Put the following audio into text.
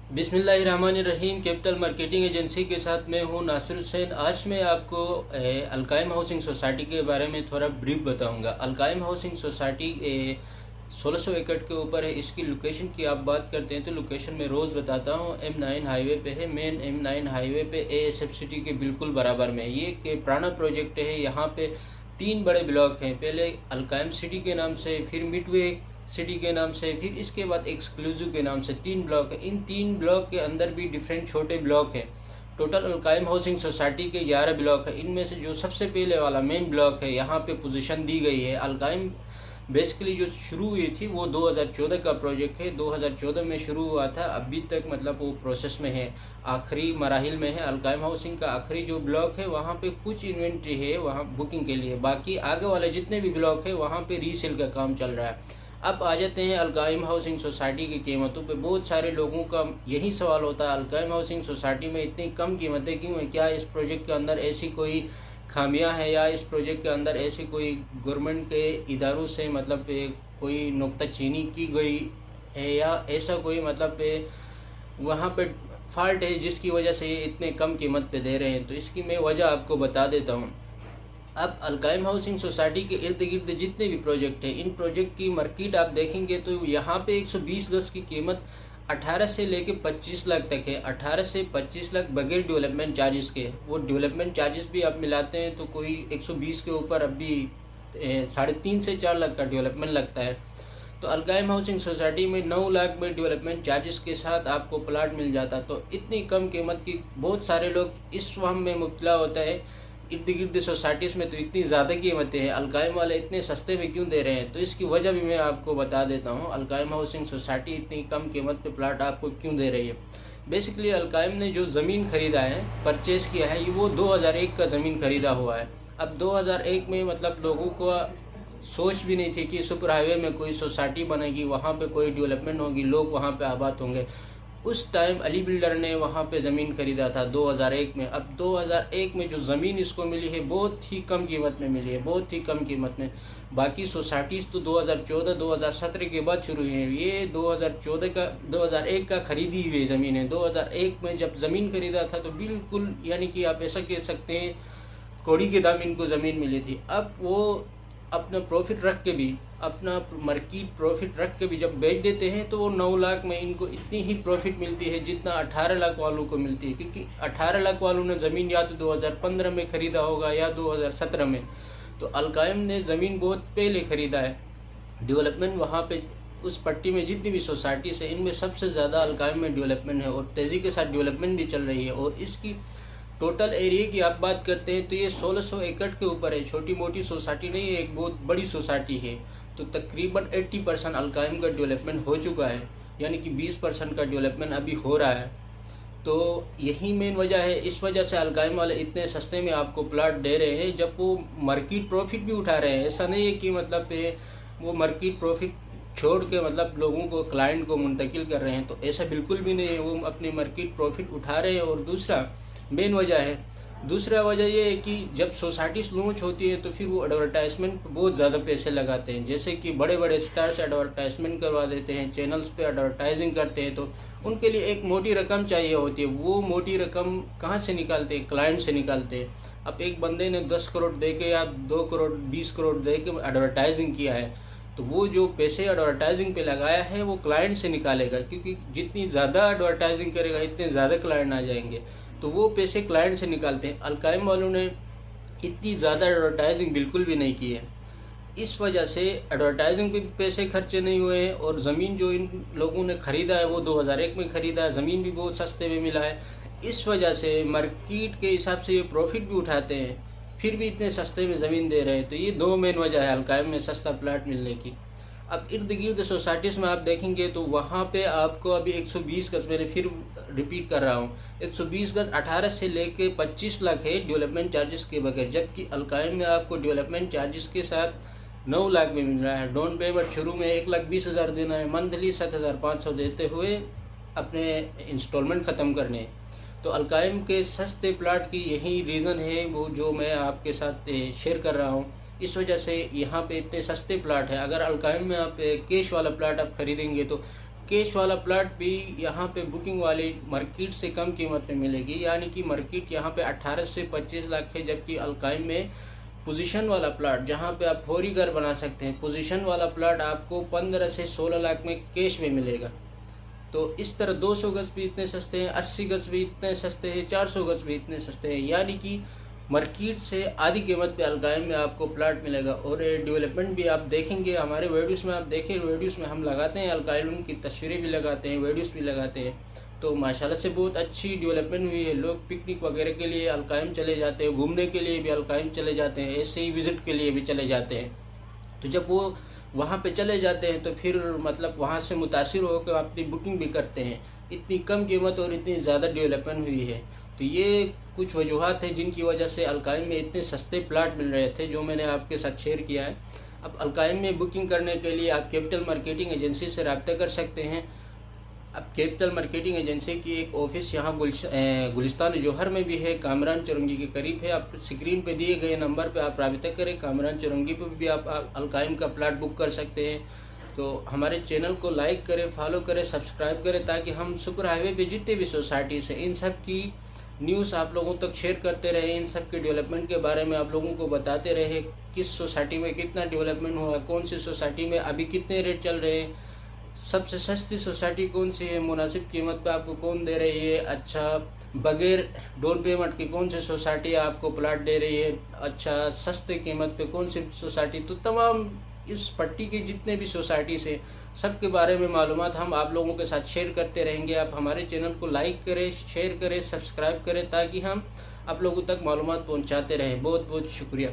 बिस्मिल्लाहिर्रहमानिर्रहीम। Capital marketing agency के साथ मैं हूं नासिर हुसैन। आज मैं आपको अलकायम हाउसिंग सोसाइटी के बारे में थोड़ा ब्रीफ बताऊंगा। अलकायम हाउसिंग सोसाइटी 1600 एकड़ के ऊपर है। इसकी लोकेशन की आप बात करते हैं तो लोकेशन मैं रोज़ बताता हूं, M9 हाईवे पे है। मेन M9 हाईवे पे ASF सिटी के बिल्कुल बराबर में। ये के पुराना प्रोजेक्ट है। यहाँ पे 3 बड़े ब्लॉक हैं। पहले अलकायम सिटी के नाम से, फिर मिडवे सिटी के नाम से, फिर इसके बाद एक्सक्लूसिव के नाम से 3 ब्लॉक है। इन 3 ब्लॉक के अंदर भी डिफरेंट छोटे ब्लॉक हैं। टोटल अलकायम हाउसिंग सोसाइटी के 11 ब्लॉक है। इनमें से जो सबसे पहले वाला मेन ब्लॉक है, यहाँ पे पोजीशन दी गई है। अलकायम बेसिकली जो शुरू हुई थी वो 2014 का प्रोजेक्ट है। 2014 में शुरू हुआ था, अभी तक मतलब वो प्रोसेस में है, आखिरी मराहिल में है। अलकायम हाउसिंग का आखिरी जो ब्लॉक है वहाँ पे कुछ इन्वेंट्री है वहाँ बुकिंग के लिए, बाकी आगे वाले जितने भी ब्लॉक है वहाँ पे रीसेल का काम चल रहा है। अब आ जाते हैं अलकायम हाउसिंग सोसाइटी की कीमतों पे। बहुत सारे लोगों का यही सवाल होता है, अलकायम हाउसिंग सोसाइटी में इतनी कम कीमतें क्यों हैं? क्या इस प्रोजेक्ट के अंदर ऐसी कोई खामियां हैं, या इस प्रोजेक्ट के अंदर ऐसी कोई गवर्नमेंट के इदारों से मतलब कोई नुक्ताचीनी की गई है, या ऐसा कोई मतलब वहाँ पे फॉल्ट है जिसकी वजह से ये इतने कम कीमत पे दे रहे हैं? तो इसकी मैं वजह आपको बता देता हूँ। अब अलकायम हाउसिंग सोसाइटी के इर्द गिर्द जितने भी प्रोजेक्ट हैं, इन प्रोजेक्ट की मार्केट आप देखेंगे तो यहाँ पे 120 गज की कीमत 18 से लेके 25 लाख तक है। 18 से 25 लाख बगैर डेवलपमेंट चार्जेस के। वो डेवलपमेंट चार्जेस भी आप मिलाते हैं तो कोई 120 के ऊपर अभी 3.5 से 4 लाख का डेवलपमेंट लगता है। तो अलकायम हाउसिंग सोसाइटी में 9 लाख में डेवलपमेंट चार्जेस के साथ आपको प्लाट मिल जाता। तो इतनी कम कीमत की बहुत सारे लोग इस वहम में मुब्तला होता है, इर्द गिर्द सोसाइटीज़ में तो इतनी ज़्यादा कीमतें हैं, अलकायम वाले इतने सस्ते में क्यों दे रहे हैं? तो इसकी वजह भी मैं आपको बता देता हूँ। अलकायम हाउसिंग सोसाइटी इतनी कम कीमत पे प्लाट आपको क्यों दे रही है? बेसिकली अलकायम ने जो ज़मीन ख़रीदा है, परचेज़ किया है, ये वो 2001 का ज़मीन ख़रीदा हुआ है। अब 2001 में मतलब लोगों को सोच भी नहीं थी कि सुपर हाईवे में कोई सोसाइटी बनेगी, वहाँ पे कोई डेवलपमेंट होगी, लोग वहाँ पे आबाद होंगे। उस टाइम अली बिल्डर ने वहाँ पे ज़मीन ख़रीदा था 2001 में। अब 2001 में जो ज़मीन इसको मिली है बहुत ही कम कीमत में मिली है, बहुत ही कम कीमत में। बाकी सोसाइटीज़ तो 2014-2017 के बाद शुरू हुई हैं। ये 2001 का ख़रीदी हुई ज़मीन है। 2001 में जब ज़मीन ख़रीदा था तो बिल्कुल यानी कि आप ऐसा कह सकते हैं कौड़ी के दाम इनको ज़मीन मिली थी। अब वो अपना प्रॉफिट रख के भी, अपना मार्केट प्रॉफिट रख के भी जब बेच देते हैं तो वो 9 लाख में इनको इतनी ही प्रॉफिट मिलती है जितना 18 लाख वालों को मिलती है। क्योंकि 18 लाख वालों ने ज़मीन या तो 2015 में ख़रीदा होगा या 2017 में। तो अलकायम ने ज़मीन बहुत पहले ख़रीदा है। डेवलपमेंट वहाँ पे उस पट्टी में जितनी भी सोसाइटीज़ है, इनमें सबसे ज़्यादा अलकायम में डेवलपमेंट है और तेज़ी के साथ डेवलपमेंट भी चल रही है। और इसकी टोटल एरिया की आप बात करते हैं तो ये 1600 एकड़ के ऊपर है। छोटी मोटी सोसाइटी नहीं है, एक बहुत बड़ी सोसाइटी है। तो तकरीबन 80% अलकायम का डेवलपमेंट हो चुका है, यानी कि 20% का डेवलपमेंट अभी हो रहा है। तो यही मेन वजह है। इस वजह से अलकायम वाले इतने सस्ते में आपको प्लाट दे रहे हैं, जब वो मार्केट प्रॉफिट भी उठा रहे हैं। ऐसा नहीं है कि मतलब वो मार्केट प्रॉफिट छोड़ के मतलब लोगों को, क्लाइंट को मुंतकिल कर रहे हैं, तो ऐसा बिल्कुल भी नहीं है। वो अपनी मार्केट प्रॉफिट उठा रहे हैं। और दूसरा वजह ये है कि जब सोसाइटीज़ लॉन्च होती है तो फिर वो एडवर्टाइजमेंट पर बहुत ज़्यादा पैसे लगाते हैं। जैसे कि बड़े बड़े स्टार से एडवर्टाइजमेंट करवा देते हैं, चैनल्स पे एडवर्टाइजिंग करते हैं, तो उनके लिए एक मोटी रकम चाहिए होती है। वो मोटी रकम कहाँ से निकालते हैं? क्लाइंट से निकालते हैं। अब एक बंदे ने 10 करोड़ दे के या 2 करोड़ 20 करोड़ दे के एडवर्टाइजिंग किया है, तो वो जो पैसे एडवर्टाइजिंग पे लगाया है वो क्लाइंट से निकालेगा, क्योंकि जितनी ज़्यादा एडवर्टाइजिंग करेगा इतने ज़्यादा क्लाइंट आ जाएंगे। तो वो पैसे क्लाइंट से निकालते हैं। अलकायम वालों ने इतनी ज़्यादा एडवर्टाइजिंग बिल्कुल भी नहीं की है। इस वजह से एडवर्टाइजिंग पे भी पैसे खर्चे नहीं हुए हैं। और ज़मीन जो इन लोगों ने ख़रीदा है वो 2001 में ख़रीदा है, ज़मीन भी बहुत सस्ते में मिला है। इस वजह से मार्केट के हिसाब से ये प्रॉफिट भी उठाते हैं, फिर भी इतने सस्ते में ज़मीन दे रहे हैं। तो ये 2 मेन वजह है अलकायम में सस्ता प्लाट मिलने की। अब इर्द गिर्द सोसाइटीज़ में आप देखेंगे तो वहाँ पे आपको अभी 120 गज, मैंने फिर रिपीट कर रहा हूँ, 120 गज 18 से लेके 25 लाख है डेवलपमेंट चार्जेस के बगैर। जबकि अलकायम में आपको डेवलपमेंट चार्जेस के साथ 9 लाख में मिल रहा है। डाउन पेमेंट शुरू में 1,20,000 देना है, मंथली 7,500 देते हुए अपने इंस्टॉलमेंट ख़त्म करने। तो अलकायम के सस्ते प्लाट की यही रीज़न है, वो जो मैं आपके साथ शेयर कर रहा हूँ। इस वजह से यहाँ पे इतने सस्ते प्लाट है। अगर अलकायम में आप कैश वाला प्लाट आप ख़रीदेंगे तो कैश वाला प्लाट भी यहाँ पे बुकिंग वाली मार्केट से कम कीमत पे मिलेगी, यानी कि मार्केट यहाँ पे 18 से 25 लाख है, जबकि अलकाइम में पोजीशन वाला प्लाट जहाँ पे आप फौरी घर बना सकते हैं, पोजीशन वाला प्लाट आपको 15 से 16 लाख में कैश में मिलेगा। तो इस तरह 200 गज भी इतने सस्ते हैं, 80 गज भी इतने सस्ते हैं, 400 गज भी इतने सस्ते हैं, यानी कि मार्केट से आधी कीमत पे अलकाइम में आपको प्लाट मिलेगा। और डेवलपमेंट भी आप देखेंगे हमारे वीडियोस में, आप देखें वीडियोस में हम लगाते हैं अलकाइम की तस्वीरें भी लगाते हैं, वीडियोस भी लगाते हैं। तो माशाल्लाह से बहुत अच्छी डेवलपमेंट हुई है। लोग पिकनिक वगैरह के लिए अलकाइम चले जाते हैं, घूमने के लिए भी अलकाइम चले जाते हैं, ऐसे ही विज़िट के लिए भी चले जाते हैं। तो जब वो वहाँ पे चले जाते हैं तो फिर मतलब वहाँ से मुतासिर होकर अपनी बुकिंग भी करते हैं। इतनी कम कीमत और इतनी ज़्यादा डेवलपमेंट हुई है। तो ये कुछ वजूहत है जिनकी वजह से अलकाइम में इतने सस्ते प्लाट मिल रहे थे, जो मैंने आपके साथ शेयर किया है। अब अलकाइम में बुकिंग करने के लिए आप कैपिटल मार्केटिंग एजेंसी से रब्ता कर सकते हैं। अब कैपिटल मार्केटिंग एजेंसी की एक ऑफिस यहाँ गुलिस्तान जौहर में भी है, कामरान चौरंगी के करीब है। आप स्क्रीन पे दिए गए नंबर पे आप रब्ता करें, कामरान चौरंगी पे भी आप अलकाइम का प्लाट बुक कर सकते हैं। तो हमारे चैनल को लाइक करें, फॉलो करें, सब्सक्राइब करें, ताकि हम सुपर हाईवे पे जितने भी सोसाइटीज़ हैं इन सब की न्यूज़ आप लोगों तक शेयर करते रहे, इन सब के डेवलपमेंट के बारे में आप लोगों को बताते रहे, किस सोसाइटी में कितना डेवलपमेंट हुआ, कौन सी सोसाइटी में अभी कितने रेट चल रहे हैं, सबसे सस्ती सोसाइटी कौन सी है, मुनासिब कीमत पे आपको कौन दे रही है, अच्छा बगैर डाउन पेमेंट की कौन सी सोसाइटी आपको प्लाट दे रही है, अच्छा सस्ते कीमत पे कौन सी सोसाइटी। तो तमाम इस पट्टी के जितने भी सोसाइटीज़ हैं सब के बारे में मालूमात हम आप लोगों के साथ शेयर करते रहेंगे। आप हमारे चैनल को लाइक करें, शेयर करें, सब्सक्राइब करें, ताकि हम आप लोगों तक मालूमात पहुंचाते रहें। बहुत बहुत शुक्रिया।